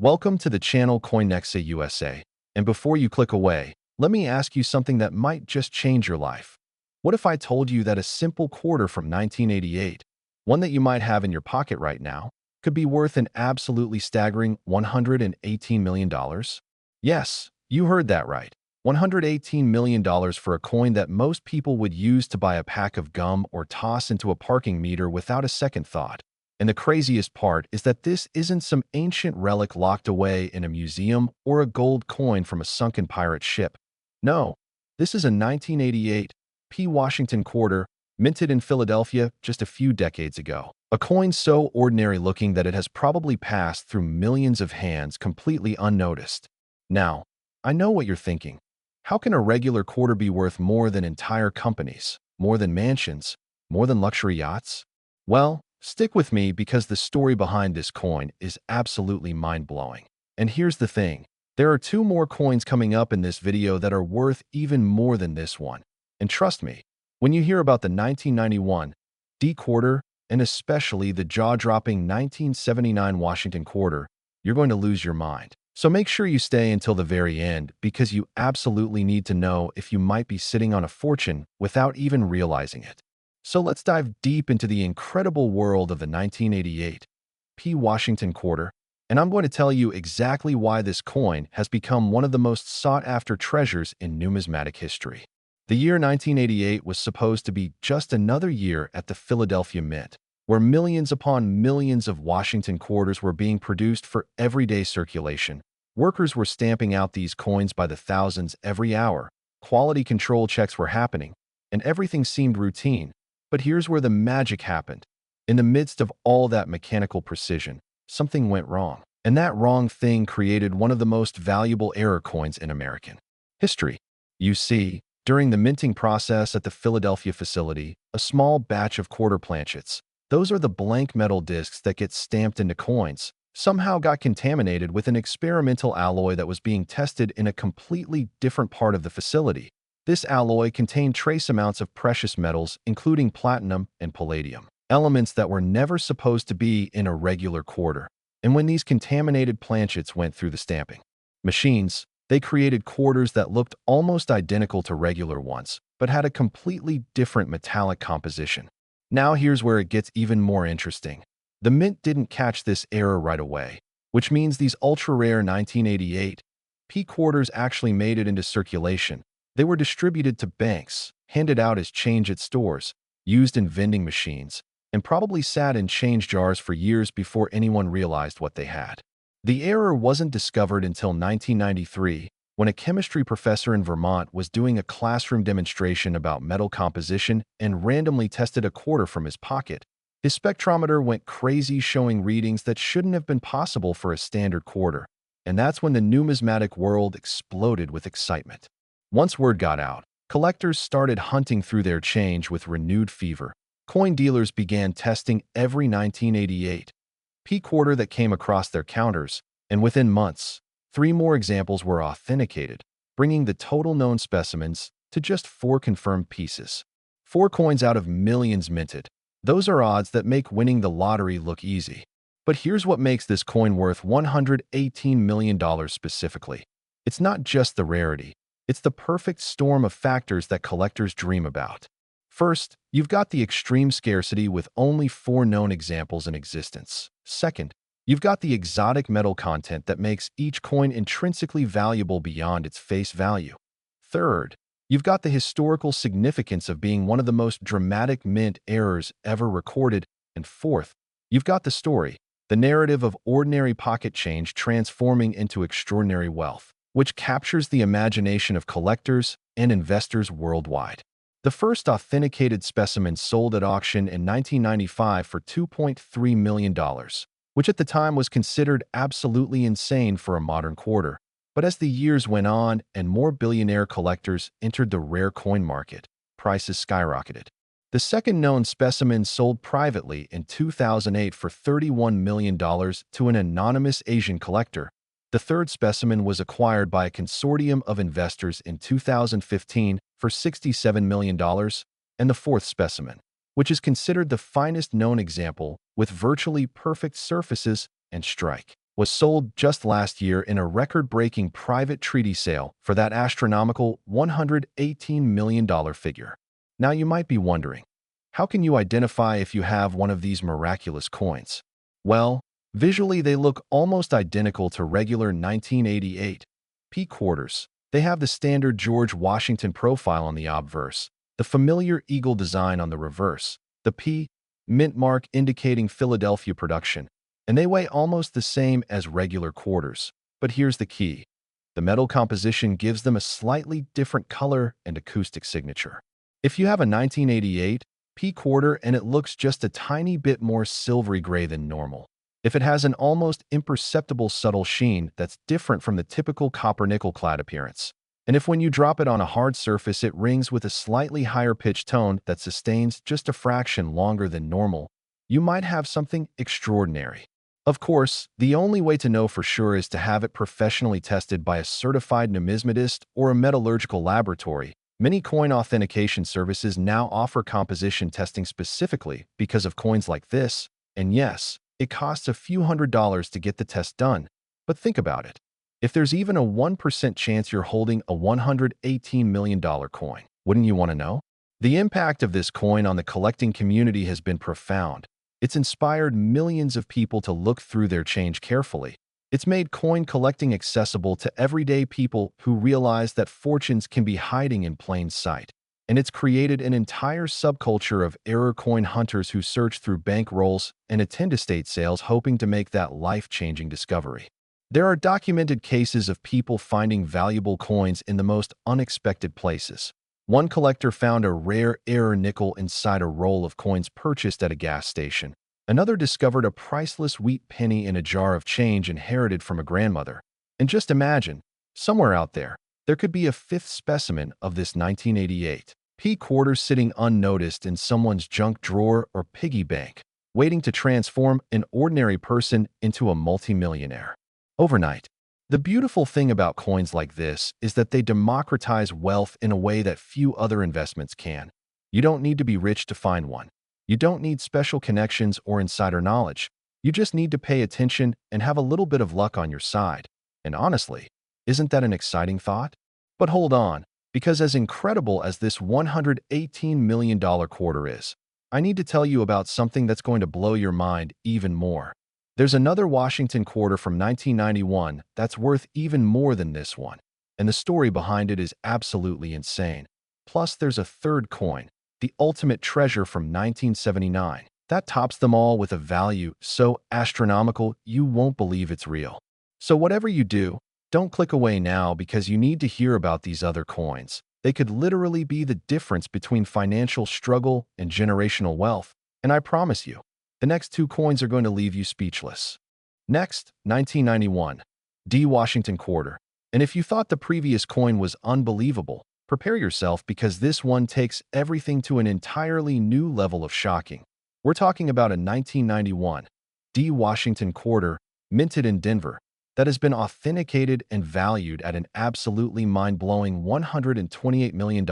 Welcome to the channel CoinNexa USA. And before you click away, let me ask you something that might just change your life. What if I told you that a simple quarter from 1988, one that you might have in your pocket right now, could be worth an absolutely staggering $118 million? Yes, you heard that right. $118 million for a coin that most people would use to buy a pack of gum or toss into a parking meter without a second thought. And the craziest part is that this isn't some ancient relic locked away in a museum or a gold coin from a sunken pirate ship. No, this is a 1988 P. Washington quarter minted in Philadelphia just a few decades ago. A coin so ordinary looking that it has probably passed through millions of hands completely unnoticed. Now, I know what you're thinking. How can a regular quarter be worth more than entire companies, more than mansions, more than luxury yachts? Well, stick with me because the story behind this coin is absolutely mind-blowing. And here's the thing. There are two more coins coming up in this video that are worth even more than this one. And trust me, when you hear about the 1991 D quarter and especially the jaw-dropping 1979 Washington quarter, you're going to lose your mind. So make sure you stay until the very end because you absolutely need to know if you might be sitting on a fortune without even realizing it. So let's dive deep into the incredible world of the 1988 P. Washington quarter, and I'm going to tell you exactly why this coin has become one of the most sought-after treasures in numismatic history. The year 1988 was supposed to be just another year at the Philadelphia Mint, where millions upon millions of Washington quarters were being produced for everyday circulation. Workers were stamping out these coins by the thousands every hour, quality control checks were happening, and everything seemed routine. But here's where the magic happened. In the midst of all that mechanical precision, something went wrong. And that wrong thing created one of the most valuable error coins in American history. You see, during the minting process at the Philadelphia facility, a small batch of quarter planchets, those are the blank metal discs that get stamped into coins, somehow got contaminated with an experimental alloy that was being tested in a completely different part of the facility. This alloy contained trace amounts of precious metals, including platinum and palladium, elements that were never supposed to be in a regular quarter. And when these contaminated planchets went through the stamping machines, they created quarters that looked almost identical to regular ones, but had a completely different metallic composition. Now here's where it gets even more interesting. The Mint didn't catch this error right away, which means these ultra-rare 1988 P quarters actually made it into circulation. They were distributed to banks, handed out as change at stores, used in vending machines, and probably sat in change jars for years before anyone realized what they had. The error wasn't discovered until 1993, when a chemistry professor in Vermont was doing a classroom demonstration about metal composition and randomly tested a quarter from his pocket. His spectrometer went crazy, showing readings that shouldn't have been possible for a standard quarter. And that's when the numismatic world exploded with excitement. Once word got out, collectors started hunting through their change with renewed fever. Coin dealers began testing every 1988 P quarter that came across their counters, and within months, 3 more examples were authenticated, bringing the total known specimens to just 4 confirmed pieces. 4 coins out of millions minted. Those are odds that make winning the lottery look easy. But here's what makes this coin worth $118 million specifically. It's not just the rarity. It's the perfect storm of factors that collectors dream about. First, you've got the extreme scarcity with only 4 known examples in existence. Second, you've got the exotic metal content that makes each coin intrinsically valuable beyond its face value. Third, you've got the historical significance of being one of the most dramatic mint errors ever recorded. And fourth, you've got the story, the narrative of ordinary pocket change transforming into extraordinary wealth, which captures the imagination of collectors and investors worldwide. The first authenticated specimen sold at auction in 1995 for $2.3 million, which at the time was considered absolutely insane for a modern quarter. But as the years went on and more billionaire collectors entered the rare coin market, prices skyrocketed. The second known specimen sold privately in 2008 for $31 million to an anonymous Asian collector. The third specimen was acquired by a consortium of investors in 2015 for $67 million, and the fourth specimen, which is considered the finest known example with virtually perfect surfaces and strike, was sold just last year in a record-breaking private treaty sale for that astronomical $118 million figure. Now you might be wondering, how can you identify if you have one of these miraculous coins? Well, visually they look almost identical to regular 1988 P quarters. They have the standard George Washington profile on the obverse, the familiar eagle design on the reverse, the P mint mark indicating Philadelphia production, and they weigh almost the same as regular quarters. But here's the key. The metal composition gives them a slightly different color and acoustic signature. If you have a 1988 P quarter and it looks just a tiny bit more silvery gray than normal, if it has an almost imperceptible subtle sheen that's different from the typical copper-nickel clad appearance, and if when you drop it on a hard surface it rings with a slightly higher pitch tone that sustains just a fraction longer than normal, you might have something extraordinary. Of course, the only way to know for sure is to have it professionally tested by a certified numismatist or a metallurgical laboratory. Many coin authentication services now offer composition testing specifically because of coins like this, and yes, it costs a few $100s to get the test done. But think about it. If there's even a 1% chance you're holding a $118 million coin, wouldn't you want to know? The impact of this coin on the collecting community has been profound. It's inspired millions of people to look through their change carefully. It's made coin collecting accessible to everyday people who realize that fortunes can be hiding in plain sight. And it's created an entire subculture of error coin hunters who search through bank rolls and attend estate sales hoping to make that life-changing discovery. There are documented cases of people finding valuable coins in the most unexpected places. One collector found a rare error nickel inside a roll of coins purchased at a gas station. Another discovered a priceless wheat penny in a jar of change inherited from a grandmother. And just imagine, somewhere out there, there could be a fifth specimen of this 1988 P quarter sitting unnoticed in someone's junk drawer or piggy bank, waiting to transform an ordinary person into a multimillionaire overnight. The beautiful thing about coins like this is that they democratize wealth in a way that few other investments can. You don't need to be rich to find one. You don't need special connections or insider knowledge. You just need to pay attention and have a little bit of luck on your side. And honestly, isn't that an exciting thought? But hold on, because as incredible as this $118 million quarter is, I need to tell you about something that's going to blow your mind even more. There's another Washington quarter from 1991 that's worth even more than this one, and the story behind it is absolutely insane. Plus, there's a third coin, the ultimate treasure from 1979, that tops them all with a value so astronomical you won't believe it's real. So whatever you do, don't click away now because you need to hear about these other coins. They could literally be the difference between financial struggle and generational wealth, and I promise you, the next two coins are going to leave you speechless. Next, 1991, D Washington quarter. And if you thought the previous coin was unbelievable, prepare yourself because this one takes everything to an entirely new level of shocking. We're talking about a 1991 D Washington quarter minted in Denver that has been authenticated and valued at an absolutely mind-blowing $128 million.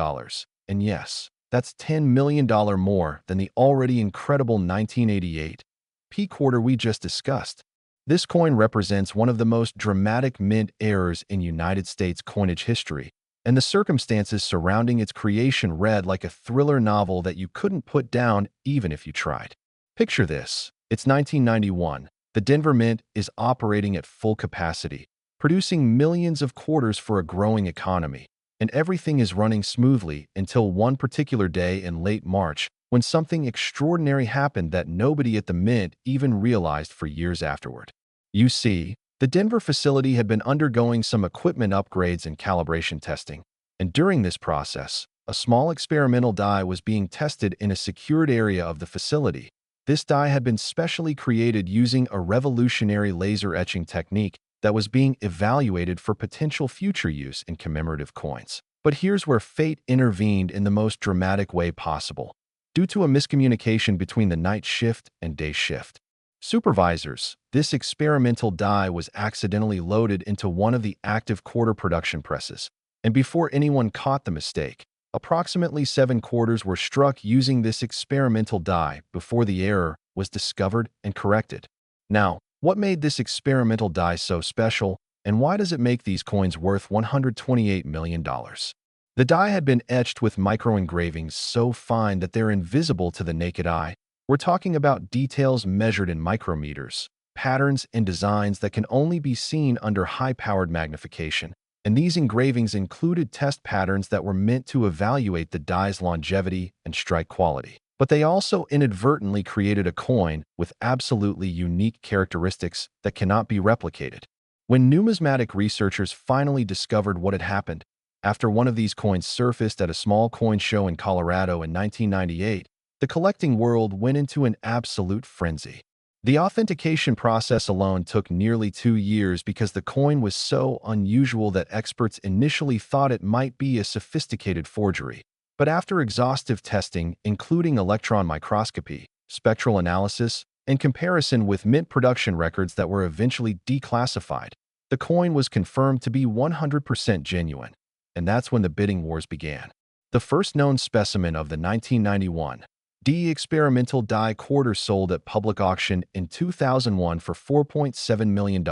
And yes, that's $10 million more than the already incredible 1988 P quarter we just discussed. This coin represents one of the most dramatic mint errors in United States coinage history, and the circumstances surrounding its creation read like a thriller novel that you couldn't put down even if you tried. Picture this. It's 1991. The Denver Mint is operating at full capacity, producing millions of quarters for a growing economy, and everything is running smoothly until one particular day in late March when something extraordinary happened that nobody at the Mint even realized for years afterward. You see, the Denver facility had been undergoing some equipment upgrades and calibration testing, and during this process, a small experimental die was being tested in a secured area of the facility. This die had been specially created using a revolutionary laser etching technique that was being evaluated for potential future use in commemorative coins. But here's where fate intervened in the most dramatic way possible. Due to a miscommunication between the night shift and day shift supervisors, this experimental die was accidentally loaded into one of the active quarter production presses. And before anyone caught the mistake, approximately 7 quarters were struck using this experimental die before the error was discovered and corrected. Now, What made this experimental die so special, and why does it make these coins worth $128 million? The die had been etched with micro-engravings so fine that they're invisible to the naked eye. We're talking about details measured in micrometers, patterns and designs that can only be seen under high-powered magnification. And these engravings included test patterns that were meant to evaluate the die's longevity and strike quality. But they also inadvertently created a coin with absolutely unique characteristics that cannot be replicated. When numismatic researchers finally discovered what had happened, after one of these coins surfaced at a small coin show in Colorado in 1998, the collecting world went into an absolute frenzy. The authentication process alone took nearly 2 years because the coin was so unusual that experts initially thought it might be a sophisticated forgery. But after exhaustive testing, including electron microscopy, spectral analysis, and comparison with mint production records that were eventually declassified, the coin was confirmed to be 100% genuine. And that's when the bidding wars began. The first known specimen of the 1991 D experimental die quarter sold at public auction in 2001 for $4.7 million,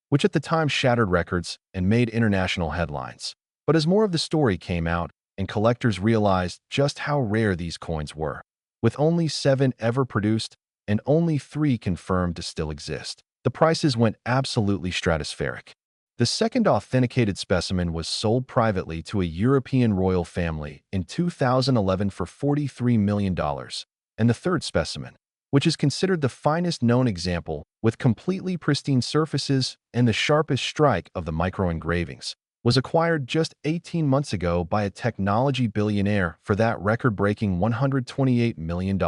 which at the time shattered records and made international headlines. But as more of the story came out, and collectors realized just how rare these coins were, with only 7 ever produced and only 3 confirmed to still exist, the prices went absolutely stratospheric. The second authenticated specimen was sold privately to a European royal family in 2011 for $43 million, and the third specimen, which is considered the finest known example with completely pristine surfaces and the sharpest strike of the micro-engravings, was acquired just 18 months ago by a technology billionaire for that record-breaking $128 million,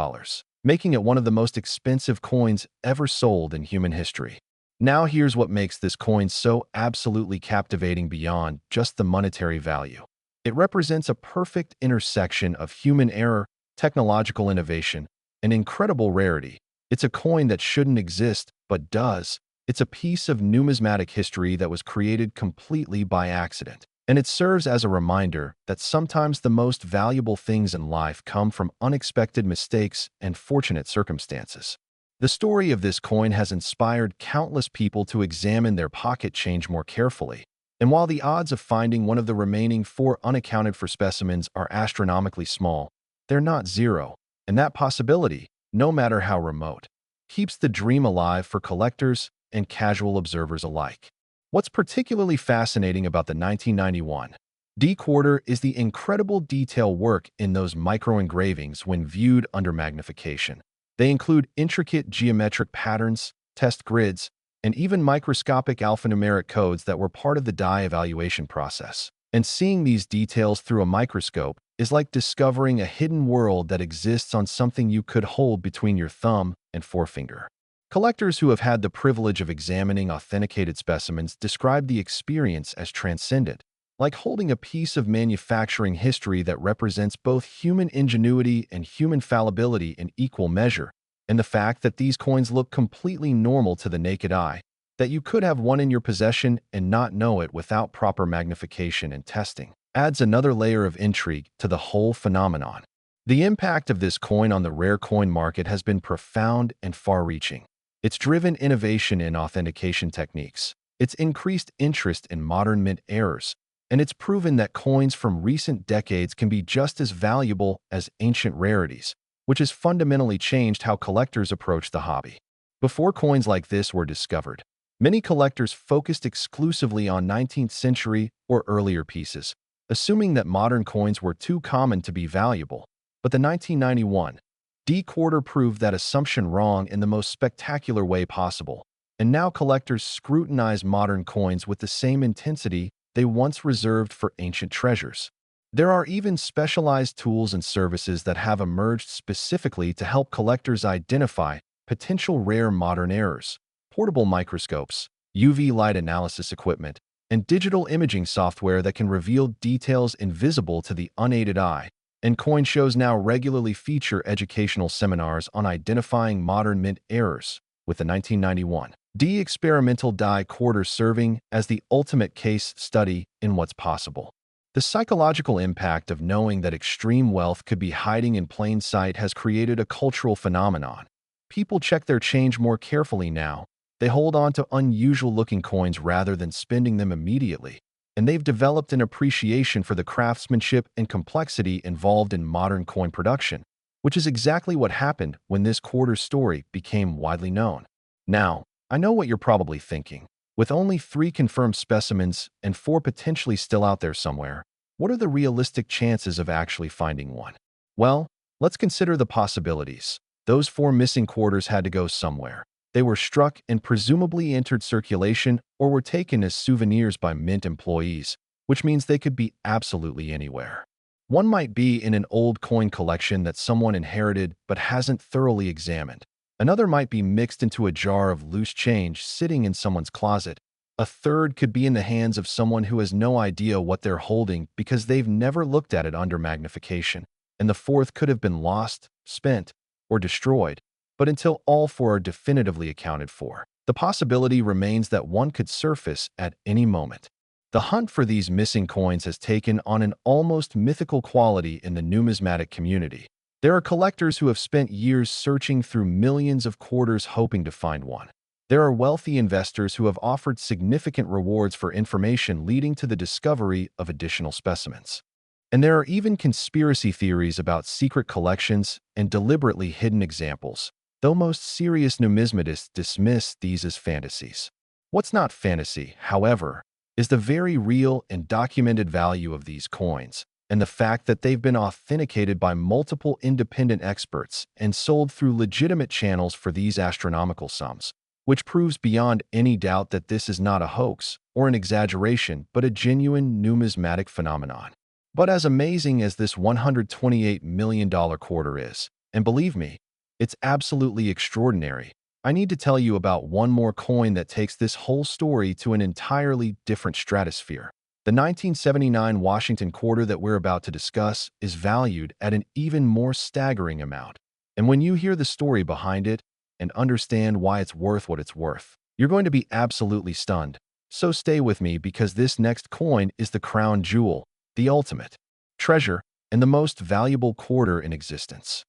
making it one of the most expensive coins ever sold in human history. Now here's what makes this coin so absolutely captivating beyond just the monetary value. It represents a perfect intersection of human error, technological innovation, and incredible rarity. It's a coin that shouldn't exist, but does. It's a piece of numismatic history that was created completely by accident. And it serves as a reminder that sometimes the most valuable things in life come from unexpected mistakes and fortunate circumstances. The story of this coin has inspired countless people to examine their pocket change more carefully. And while the odds of finding one of the remaining 4 unaccounted-for specimens are astronomically small, they're not zero. And that possibility, no matter how remote, keeps the dream alive for collectors and casual observers alike. What's particularly fascinating about the 1991 D quarter is the incredible detail work in those micro-engravings when viewed under magnification. They include intricate geometric patterns, test grids, and even microscopic alphanumeric codes that were part of the die evaluation process. And seeing these details through a microscope is like discovering a hidden world that exists on something you could hold between your thumb and forefinger. Collectors who have had the privilege of examining authenticated specimens describe the experience as transcendent, like holding a piece of manufacturing history that represents both human ingenuity and human fallibility in equal measure. And the fact that these coins look completely normal to the naked eye, that you could have one in your possession and not know it without proper magnification and testing, adds another layer of intrigue to the whole phenomenon. The impact of this coin on the rare coin market has been profound and far-reaching. It's driven innovation in authentication techniques. It's increased interest in modern mint errors, and it's proven that coins from recent decades can be just as valuable as ancient rarities, which has fundamentally changed how collectors approach the hobby. Before coins like this were discovered, many collectors focused exclusively on 19th century or earlier pieces, assuming that modern coins were too common to be valuable. But the 1991 D quarter proved that assumption wrong in the most spectacular way possible, and now collectors scrutinize modern coins with the same intensity they once reserved for ancient treasures. There are even specialized tools and services that have emerged specifically to help collectors identify potential rare modern errors. Portable microscopes, UV light analysis equipment, and digital imaging software that can reveal details invisible to the unaided eye. And coin shows now regularly feature educational seminars on identifying modern mint errors, with the 1991 D experimental die quarter serving as the ultimate case study in what's possible. The psychological impact of knowing that extreme wealth could be hiding in plain sight has created a cultural phenomenon. People check their change more carefully now. They hold on to unusual-looking coins rather than spending them immediately, and they've developed an appreciation for the craftsmanship and complexity involved in modern coin production, which is exactly what happened when this quarter's story became widely known. Now, I know what you're probably thinking. With only 3 confirmed specimens and 4 potentially still out there somewhere, what are the realistic chances of actually finding one? Well, let's consider the possibilities. Those 4 missing quarters had to go somewhere. They were struck and presumably entered circulation or were taken as souvenirs by Mint employees, which means they could be absolutely anywhere. One might be in an old coin collection that someone inherited but hasn't thoroughly examined. Another might be mixed into a jar of loose change sitting in someone's closet. A third could be in the hands of someone who has no idea what they're holding because they've never looked at it under magnification. And the fourth could have been lost, spent, or destroyed. But until all 4 are definitively accounted for, the possibility remains that one could surface at any moment. The hunt for these missing coins has taken on an almost mythical quality in the numismatic community. There are collectors who have spent years searching through millions of quarters hoping to find one. There are wealthy investors who have offered significant rewards for information leading to the discovery of additional specimens. And there are even conspiracy theories about secret collections and deliberately hidden examples, though most serious numismatists dismiss these as fantasies. What's not fantasy, however, is the very real and documented value of these coins, and the fact that they've been authenticated by multiple independent experts and sold through legitimate channels for these astronomical sums, which proves beyond any doubt that this is not a hoax or an exaggeration, but a genuine numismatic phenomenon. But as amazing as this $128 million quarter is, and believe me, it's absolutely extraordinary, I need to tell you about one more coin that takes this whole story to an entirely different stratosphere. The 1979 Washington quarter that we're about to discuss is valued at an even more staggering amount. And when you hear the story behind it and understand why it's worth what it's worth, you're going to be absolutely stunned. So stay with me because this next coin is the crown jewel, the ultimate treasure, and the most valuable quarter in existence.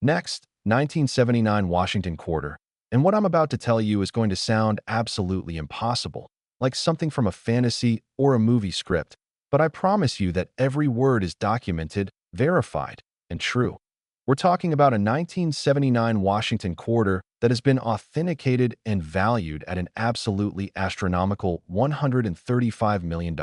Next, 1979 Washington quarter. And what I'm about to tell you is going to sound absolutely impossible, like something from a fantasy or a movie script, but I promise you that every word is documented, verified, and true. We're talking about a 1979 Washington quarter that has been authenticated and valued at an absolutely astronomical $135 million,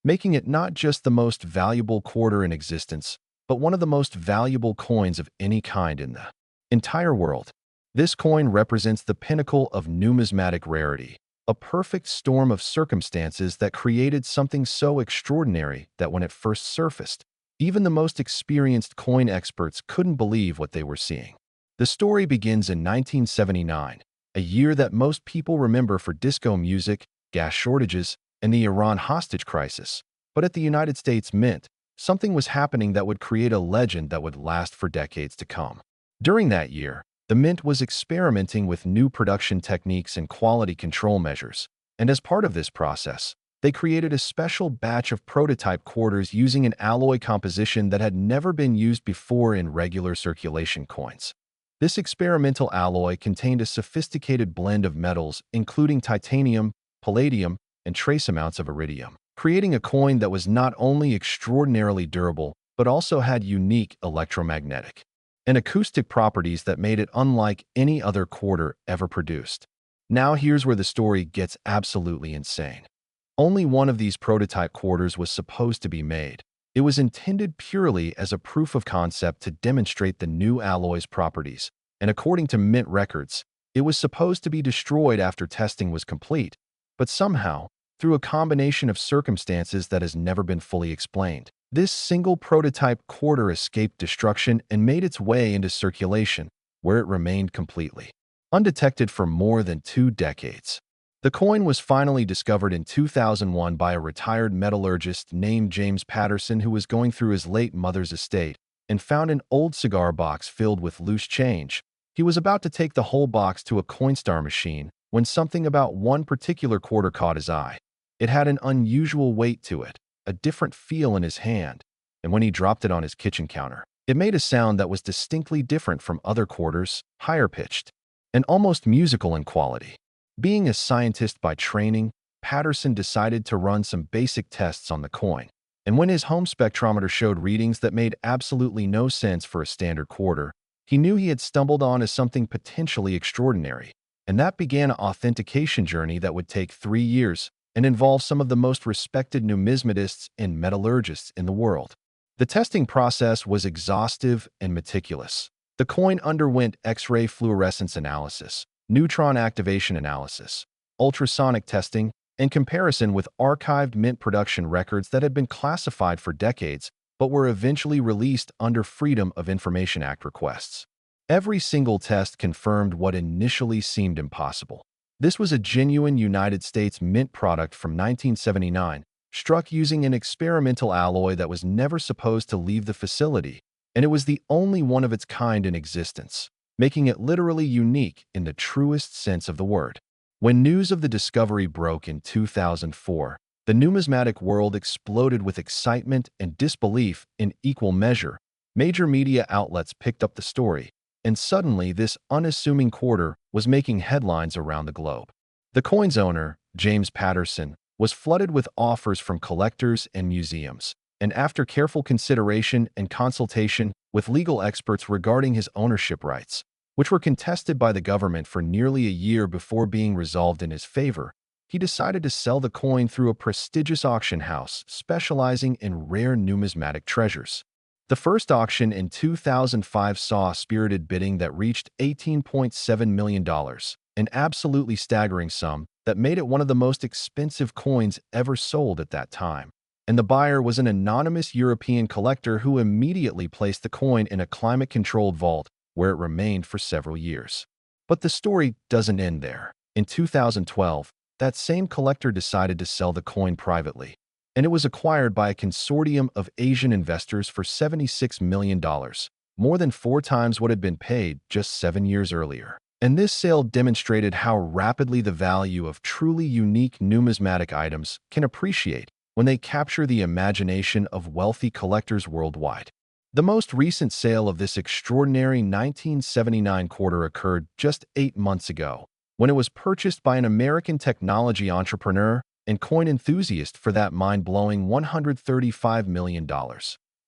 making it not just the most valuable quarter in existence, but one of the most valuable coins of any kind in the entire world. This coin represents the pinnacle of numismatic rarity, a perfect storm of circumstances that created something so extraordinary that when it first surfaced, even the most experienced coin experts couldn't believe what they were seeing. The story begins in 1979, a year that most people remember for disco music, gas shortages, and the Iran hostage crisis. But at the United States Mint, something was happening that would create a legend that would last for decades to come. During that year, the Mint was experimenting with new production techniques and quality control measures, and as part of this process, they created a special batch of prototype quarters using an alloy composition that had never been used before in regular circulation coins. This experimental alloy contained a sophisticated blend of metals, including titanium, palladium, and trace amounts of iridium, creating a coin that was not only extraordinarily durable, but also had unique electromagnetic and acoustic properties that made it unlike any other quarter ever produced. Now here's where the story gets absolutely insane. Only one of these prototype quarters was supposed to be made. It was intended purely as a proof of concept to demonstrate the new alloy's properties, and according to Mint records, it was supposed to be destroyed after testing was complete, but somehow, through a combination of circumstances that has never been fully explained, this single prototype quarter escaped destruction and made its way into circulation, where it remained completely undetected for more than 2 decades. The coin was finally discovered in 2001 by a retired metallurgist named James Patterson who was going through his late mother's estate and found an old cigar box filled with loose change. He was about to take the whole box to a Coinstar machine when something about one particular quarter caught his eye. It had an unusual weight to it, a different feel in his hand, and when he dropped it on his kitchen counter, it made a sound that was distinctly different from other quarters, higher pitched, and almost musical in quality. Being a scientist by training, Patterson decided to run some basic tests on the coin. And when his home spectrometer showed readings that made absolutely no sense for a standard quarter, he knew he had stumbled onto something potentially extraordinary. And that began an authentication journey that would take 3 years and involve some of the most respected numismatists and metallurgists in the world. The testing process was exhaustive and meticulous. The coin underwent X-ray fluorescence analysis, neutron activation analysis, ultrasonic testing, and comparison with archived mint production records that had been classified for decades but were eventually released under Freedom of Information Act requests. Every single test confirmed what initially seemed impossible. This was a genuine United States mint product from 1979, struck using an experimental alloy that was never supposed to leave the facility, and it was the only one of its kind in existence, making it literally unique in the truest sense of the word. When news of the discovery broke in 2004, the numismatic world exploded with excitement and disbelief in equal measure. Major media outlets picked up the story, and suddenly this unassuming quarter was making headlines around the globe. The coin's owner, James Patterson, was flooded with offers from collectors and museums, and after careful consideration and consultation with legal experts regarding his ownership rights, which were contested by the government for nearly a year before being resolved in his favor, he decided to sell the coin through a prestigious auction house specializing in rare numismatic treasures. The first auction in 2005 saw spirited bidding that reached $18.7 million, an absolutely staggering sum that made it one of the most expensive coins ever sold at that time. And the buyer was an anonymous European collector who immediately placed the coin in a climate-controlled vault where it remained for several years. But the story doesn't end there. In 2012, that same collector decided to sell the coin privately, and it was acquired by a consortium of Asian investors for $76 million, more than 4 times what had been paid just 7 years earlier. And this sale demonstrated how rapidly the value of truly unique numismatic items can appreciate when they capture the imagination of wealthy collectors worldwide. The most recent sale of this extraordinary 1979 quarter occurred just 8 months ago, when it was purchased by an American technology entrepreneur and coin enthusiast for that mind-blowing $135 million,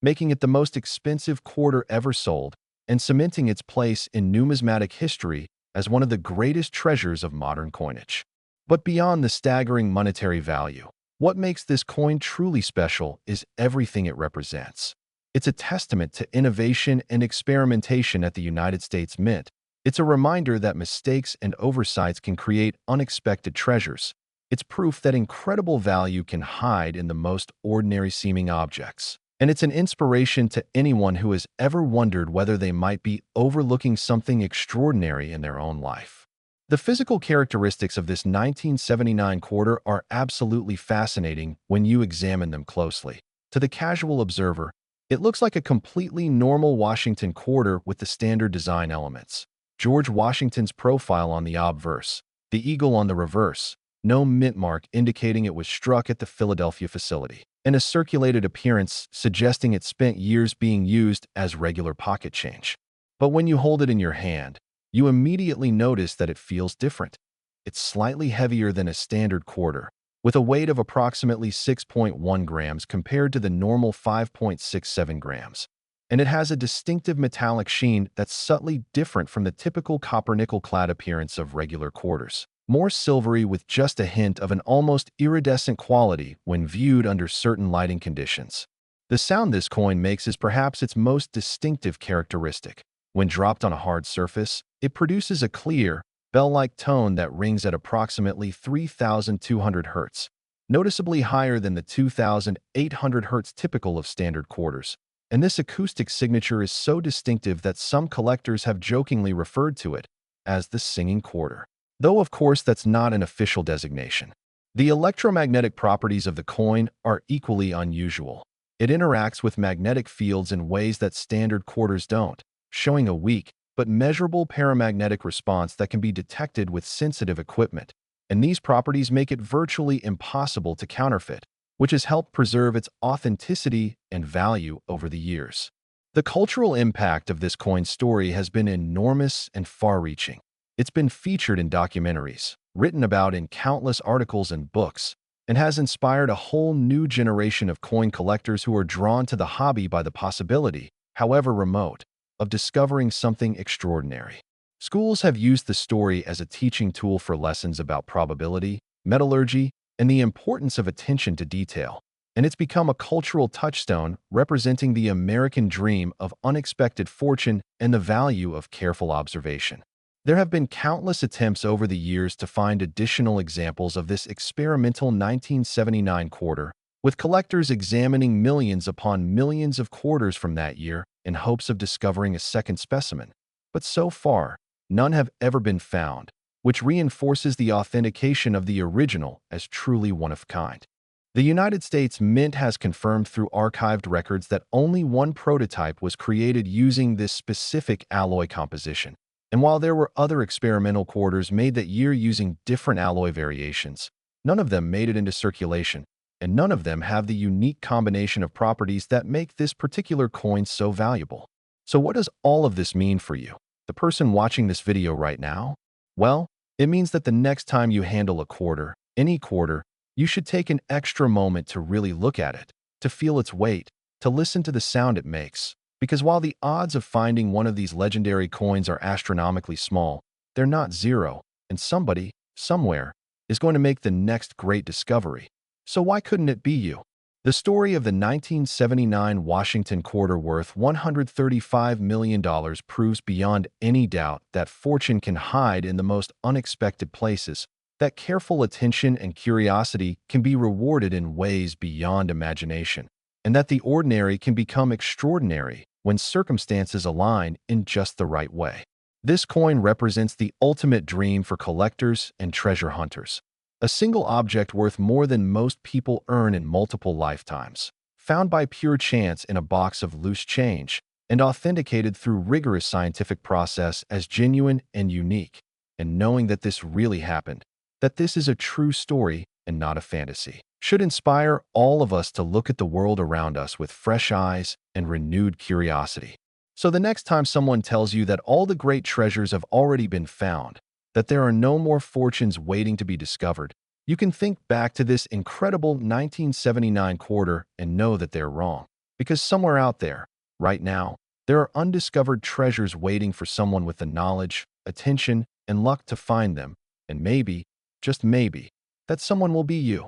making it the most expensive quarter ever sold and cementing its place in numismatic history as one of the greatest treasures of modern coinage. But beyond the staggering monetary value, what makes this coin truly special is everything it represents. It's a testament to innovation and experimentation at the United States Mint. It's a reminder that mistakes and oversights can create unexpected treasures. It's proof that incredible value can hide in the most ordinary-seeming objects. And it's an inspiration to anyone who has ever wondered whether they might be overlooking something extraordinary in their own life. The physical characteristics of this 1979 quarter are absolutely fascinating when you examine them closely. To the casual observer, it looks like a completely normal Washington quarter with the standard design elements. George Washington's profile on the obverse, the eagle on the reverse, no mint mark indicating it was struck at the Philadelphia facility, and a circulated appearance suggesting it spent years being used as regular pocket change. But when you hold it in your hand, you immediately notice that it feels different. It's slightly heavier than a standard quarter, with a weight of approximately 6.1 grams compared to the normal 5.67 grams. And it has a distinctive metallic sheen that's subtly different from the typical copper-nickel-clad appearance of regular quarters, more silvery with just a hint of an almost iridescent quality when viewed under certain lighting conditions. The sound this coin makes is perhaps its most distinctive characteristic. When dropped on a hard surface, it produces a clear, bell-like tone that rings at approximately 3,200 Hz, noticeably higher than the 2,800 Hz typical of standard quarters. And this acoustic signature is so distinctive that some collectors have jokingly referred to it as the singing quarter. Though of course that's not an official designation. The electromagnetic properties of the coin are equally unusual. It interacts with magnetic fields in ways that standard quarters don't, showing a weak, but measurable paramagnetic response that can be detected with sensitive equipment, and these properties make it virtually impossible to counterfeit, which has helped preserve its authenticity and value over the years. The cultural impact of this coin story has been enormous and far-reaching. It's been featured in documentaries, written about in countless articles and books, and has inspired a whole new generation of coin collectors who are drawn to the hobby by the possibility, however remote, of discovering something extraordinary. Schools have used the story as a teaching tool for lessons about probability, metallurgy, and the importance of attention to detail, and it's become a cultural touchstone representing the American dream of unexpected fortune and the value of careful observation. There have been countless attempts over the years to find additional examples of this experimental 1979 quarter, with collectors examining millions upon millions of quarters from that year in hopes of discovering a second specimen. But so far, none have ever been found, which reinforces the authentication of the original as truly one of a kind. The United States Mint has confirmed through archived records that only one prototype was created using this specific alloy composition. And while there were other experimental quarters made that year using different alloy variations, none of them made it into circulation, and none of them have the unique combination of properties that make this particular coin so valuable. So what does all of this mean for you, the person watching this video right now? Well, it means that the next time you handle a quarter, any quarter, you should take an extra moment to really look at it, to feel its weight, to listen to the sound it makes. Because while the odds of finding one of these legendary coins are astronomically small, they're not zero, and somebody, somewhere, is going to make the next great discovery. So why couldn't it be you? The story of the 1979 Washington quarter worth $135 million proves beyond any doubt that fortune can hide in the most unexpected places, that careful attention and curiosity can be rewarded in ways beyond imagination, and that the ordinary can become extraordinary when circumstances align in just the right way. This coin represents the ultimate dream for collectors and treasure hunters. A single object worth more than most people earn in multiple lifetimes, found by pure chance in a box of loose change, and authenticated through rigorous scientific process as genuine and unique. And knowing that this really happened, that this is a true story and not a fantasy, should inspire all of us to look at the world around us with fresh eyes and renewed curiosity. So the next time someone tells you that all the great treasures have already been found, that there are no more fortunes waiting to be discovered, you can think back to this incredible 1979 quarter and know that they're wrong. Because somewhere out there, right now, there are undiscovered treasures waiting for someone with the knowledge, attention, and luck to find them. And maybe, just maybe, that someone will be you.